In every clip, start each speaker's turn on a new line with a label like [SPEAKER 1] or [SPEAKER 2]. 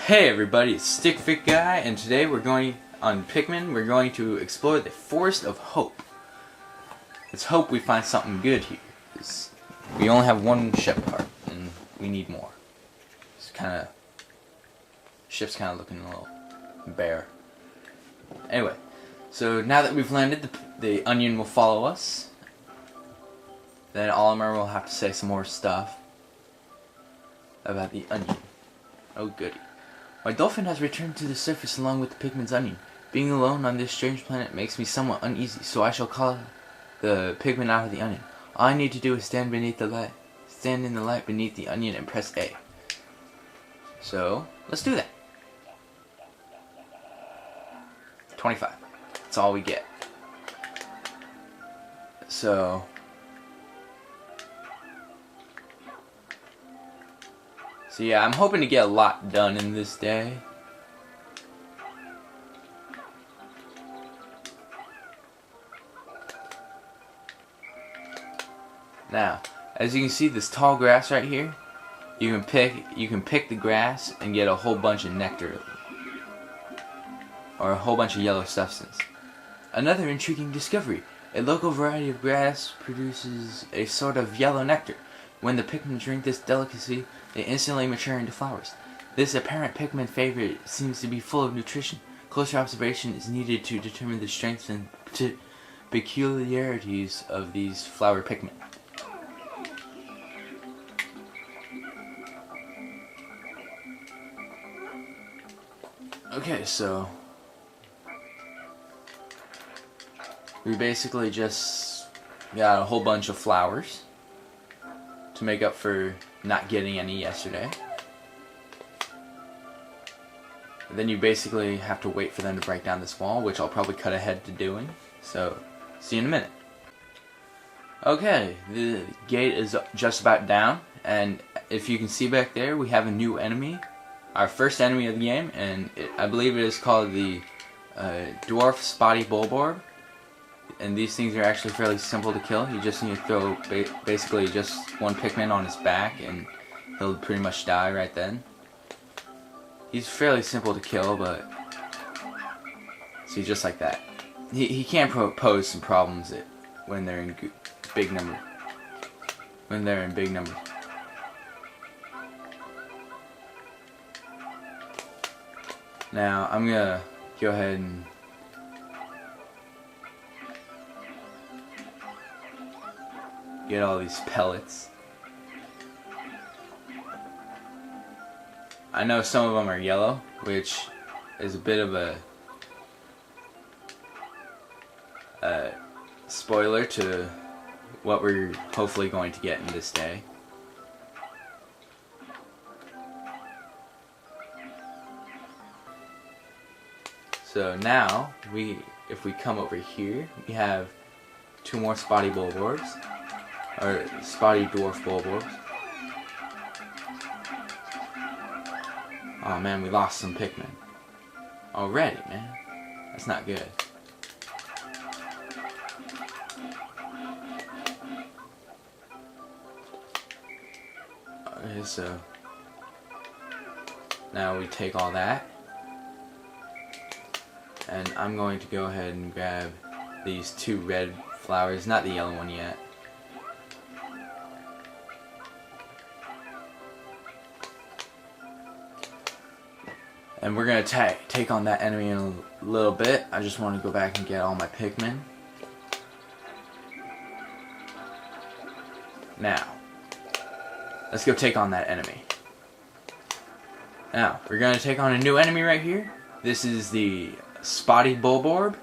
[SPEAKER 1] Hey everybody, it's Stickfit Guy, and today we're going on Pikmin. We're going to explore the Forest of Hope. Let's hope we find something good here. We only have one ship part, and we need more. Ship's kind of looking a little bare. Anyway, so now that we've landed, the onion will follow us. Then Oliver will have to say some more stuff about the onion. Oh goody. My dolphin has returned to the surface along with the Pikmin's onion. Being alone on this strange planet makes me somewhat uneasy, so I shall call the Pikmin out of the onion. All I need to do is stand in the light beneath the onion and press A. So, let's do that. 25. That's all we get. So yeah, I'm hoping to get a lot done in this day. Now, as you can see, this tall grass right here, you can pick the grass and get a whole bunch of nectar or a whole bunch of yellow substance. Another intriguing discovery: a local variety of grass produces a sort of yellow nectar. When the Pikmin drink this delicacy, they instantly mature into flowers. This apparent Pikmin favorite seems to be full of nutrition. Closer observation is needed to determine the strengths and peculiarities of these flower Pikmin. Okay, so we basically just got a whole bunch of flowers to make up for not getting any yesterday. Then you basically have to wait for them to break down this wall, which I'll probably cut ahead to doing. So, see you in a minute. Okay, the gate is just about down, and if you can see back there, we have a new enemy. Our first enemy of the game, and I believe it is called the Dwarf Spotty Bulborb. And these things are actually fairly simple to kill. You just need to throw basically just one Pikmin on his back and he'll pretty much die right then. He's fairly simple to kill, but see, just like that. He can pose some problems when they're in big number. When they're in big numbers. Now I'm gonna go ahead and get all these pellets. I know some of them are yellow, which is a bit of a spoiler to what we're hopefully going to get in this day. So now, if we come over here, we have two more Spotty Bulborbs. Or Spotty Dwarf Bulborbs. Oh man, we lost some Pikmin. Already, man. That's not good. Okay, so now we take all that. And I'm going to go ahead and grab these two red flowers, not the yellow one yet. And we're going to take on that enemy in a little bit. I just want to go back and get all my Pikmin. Now, let's go take on that enemy. Now, we're going to take on a new enemy right here. This is the Spotty Bulborb.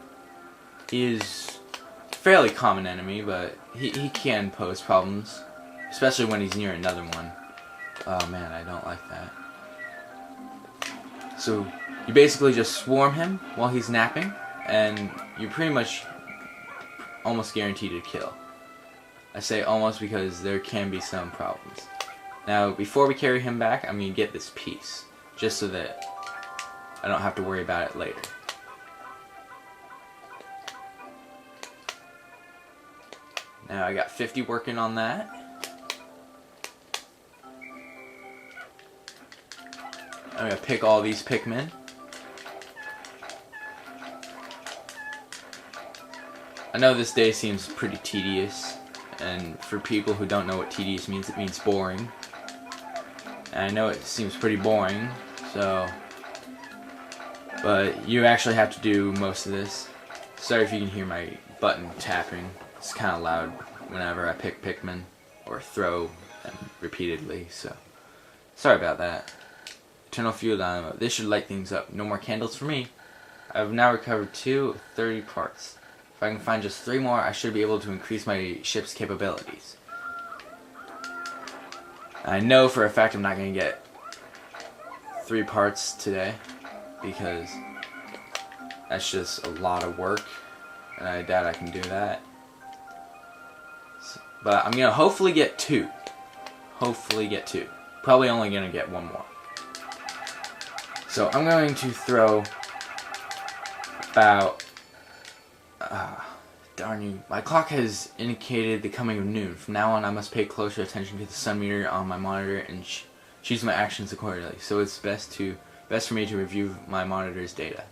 [SPEAKER 1] He is a fairly common enemy, but he can pose problems. Especially when he's near another one. Oh man, I don't like that. So you basically just swarm him while he's napping, and you're pretty much almost guaranteed to kill. I say almost because there can be some problems. Now, before we carry him back, I'm going to get this piece, just so that I don't have to worry about it later. Now I got 50 working on that. I'm gonna pick all these Pikmin. I know this day seems pretty tedious, and for people who don't know what tedious means, it means boring. And I know it seems pretty boring, so... But you actually have to do most of this. Sorry if you can hear my button tapping. It's kind of loud whenever I pick Pikmin, or throw them repeatedly, so... Sorry about that. Eternal Fuel Dynamo. This should light things up. No more candles for me. I've now recovered 2 of 30 parts. If I can find just 3 more, I should be able to increase my ship's capabilities. I know for a fact I'm not going to get 3 parts today, because that's just a lot of work, and I doubt I can do that. But I'm going to hopefully get 2. Hopefully get 2. Probably only going to get 1 more. So I'm going to throw about... darn you. My clock has indicated the coming of noon. From now on, I must pay closer attention to the sun meter on my monitor and choose my actions accordingly. So it's best for me to review my monitor's data.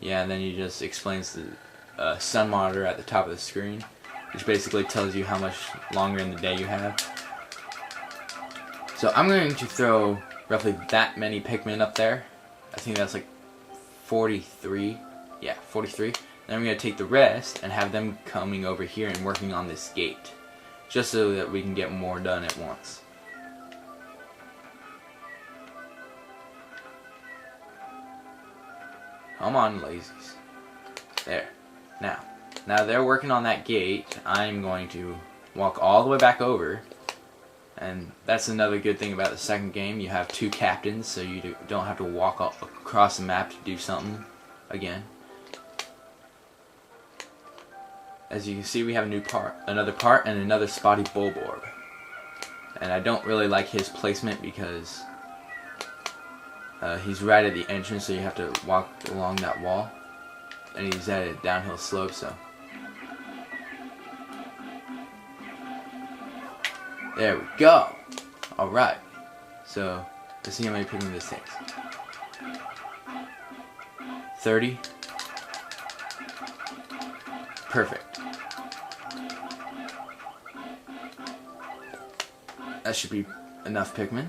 [SPEAKER 1] Yeah, and then he just explains the sun monitor at the top of the screen, which basically tells you how much longer in the day you have. So I'm going to throw roughly that many Pikmin up there. I think that's like 43. Yeah, 43. Then I'm going to take the rest and have them coming over here and working on this gate, just so that we can get more done at once. Come on, lazies. There. Now they're working on that gate. I'm going to walk all the way back over, and that's another good thing about the second game. You have 2 captains, so you don't have to walk across the map to do something again. As you can see, we have another part, and another spotty Bulborb. And I don't really like his placement because he's right at the entrance, so you have to walk along that wall. And he's at a downhill slope, so... There we go! Alright. So, let's see how many Pikmin this takes. 30. Perfect. That should be enough Pikmin.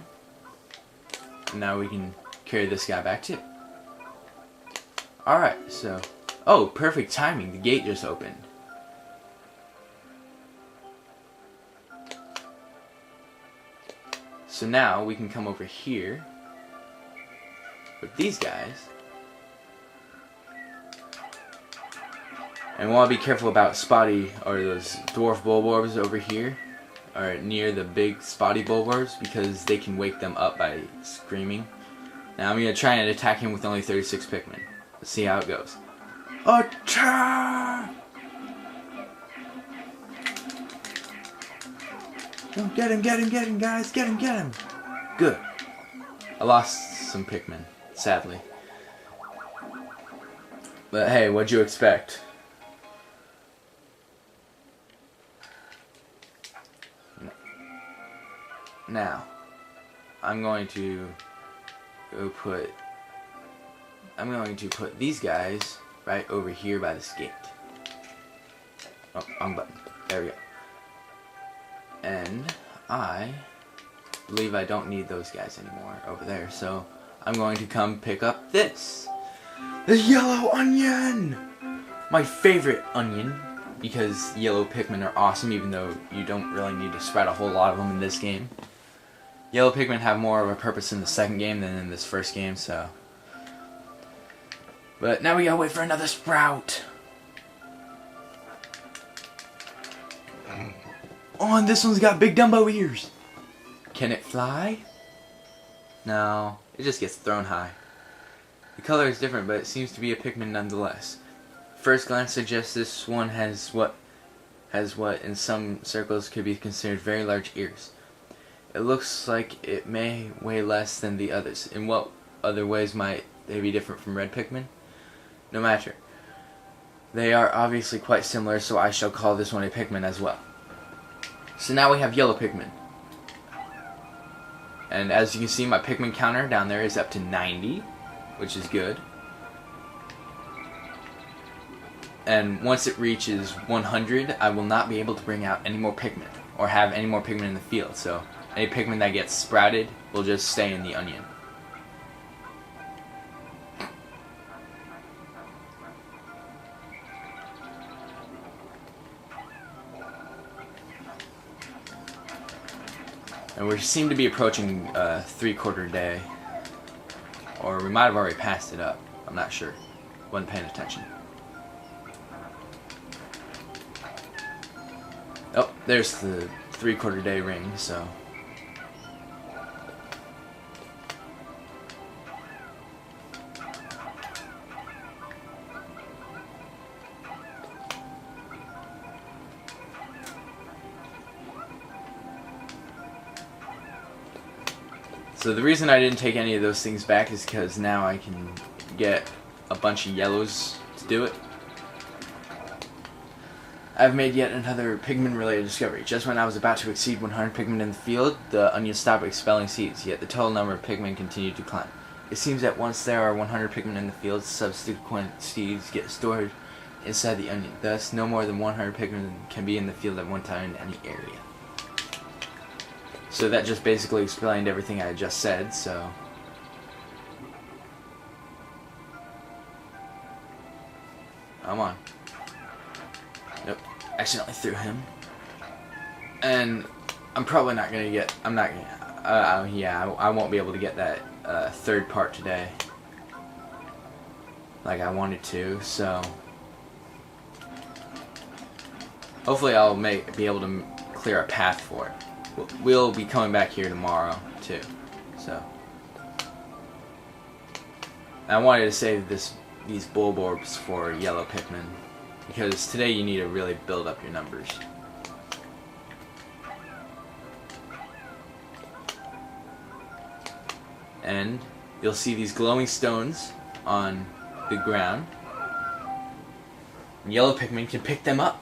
[SPEAKER 1] And now we can carry this guy back too. Alright, so... Oh, perfect timing. The gate just opened. So now we can come over here with these guys. And we want to be careful about spotty, or those dwarf Bulborbs over here, or near the big spotty Bulborbs, because they can wake them up by screaming. Now I'm going to try and attack him with only 36 Pikmin. Let's see how it goes. Attack! Oh, get him, guys, get him. Good. I lost some Pikmin, sadly. But hey, what'd you expect? Now, I'm going to put these guys right over here by this gate. Oh, wrong button. There we go. And I believe I don't need those guys anymore over there, so I'm going to come pick up this. The yellow onion! My favorite onion, because yellow Pikmin are awesome, even though you don't really need to spread a whole lot of them in this game. Yellow Pikmin have more of a purpose in the second game than in this first game, so... But now we gotta wait for another sprout! Oh, and this one's got big Dumbo ears! Can it fly? No, it just gets thrown high. The color is different, but it seems to be a Pikmin nonetheless. First glance suggests this one has what in some circles could be considered very large ears. It looks like it may weigh less than the others. In what other ways might they be different from red Pikmin? No matter. They are obviously quite similar, so I shall call this one a Pikmin as well. So now we have yellow Pikmin. And as you can see, my Pikmin counter down there is up to 90, which is good. And once it reaches 100, I will not be able to bring out any more Pikmin, or have any more Pikmin in the field. So any Pikmin that gets sprouted will just stay in the onion. And we seem to be approaching 3/4 day. Or we might have already passed it up. I'm not sure. Wasn't paying attention. Oh, there's the 3/4 day ring, so. So the reason I didn't take any of those things back is because now I can get a bunch of yellows to do it. I've made yet another Pikmin related discovery. Just when I was about to exceed 100 Pikmin in the field, the onion stopped expelling seeds, yet the total number of Pikmin continued to climb. It seems that once there are 100 Pikmin in the field, subsequent seeds get stored inside the onion. Thus, no more than 100 Pikmin can be in the field at one time in any area. So that just basically explained everything I just said, so. Come on. Nope. Accidentally threw him. And I'm probably not gonna get, I won't be able to get that third part today. Like I wanted to, so. Hopefully I'll be able to clear a path for it. We'll be coming back here tomorrow too, so. I wanted to save these bulbs for yellow Pikmin, because today you need to really build up your numbers. And you'll see these glowing stones on the ground. And yellow Pikmin can pick them up.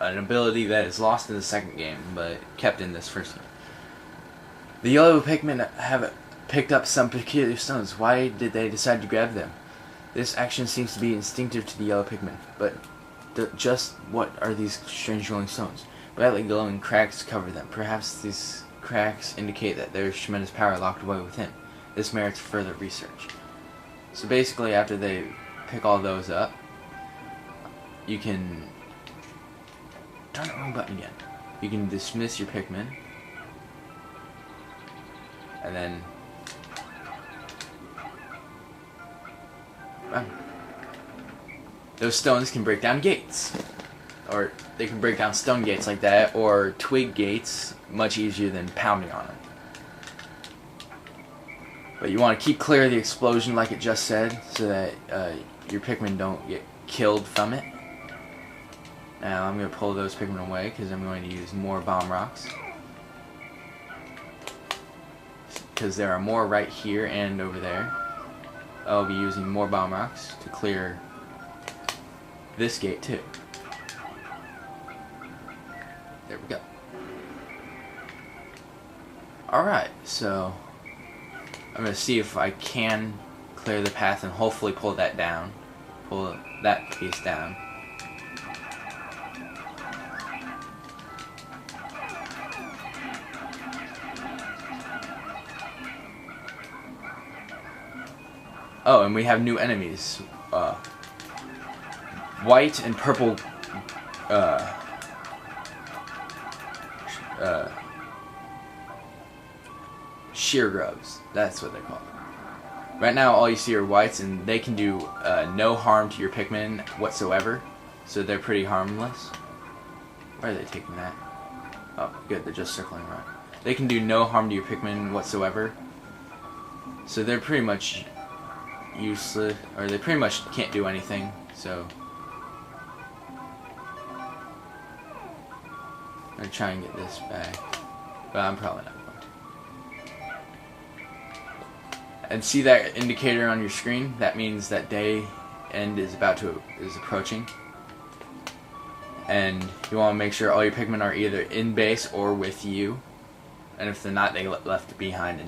[SPEAKER 1] An ability that is lost in the second game, but kept in this first game. The yellow Pikmin have picked up some peculiar stones. Why did they decide to grab them? This action seems to be instinctive to the yellow Pikmin, but just what are these strange glowing stones? Brightly glowing cracks cover them. Perhaps these cracks indicate that there is tremendous power locked away within. This merits further research. So basically, after they pick all those up, you can turn the wrong button again. You can dismiss your Pikmin, and then those stones can break down gates, or they can break down stone gates like that, or twig gates much easier than pounding on them. But you want to keep clear of the explosion like it just said, so that your Pikmin don't get killed from it. Now I'm going to pull those Pikmin away because I'm going to use more bomb rocks. Because there are more right here and over there. I'll be using more bomb rocks to clear this gate too. There we go. Alright, so I'm going to see if I can clear the path and hopefully pull that down. Pull that piece down. Oh, and we have new enemies. White and purple shear grubs. That's what they're called. Right now all you see are whites, and they can do no harm to your Pikmin whatsoever. So they're pretty harmless. Where are they taking that? Oh, good, they're just circling around. They can do no harm to your Pikmin whatsoever. So they're pretty much useless, or they pretty much can't do anything, so I'm gonna try and get this back, but I'm probably not going to. And see that indicator on your screen? That means that day end is approaching, and you want to make sure all your Pikmin are either in base or with you. and if they're not, they left behind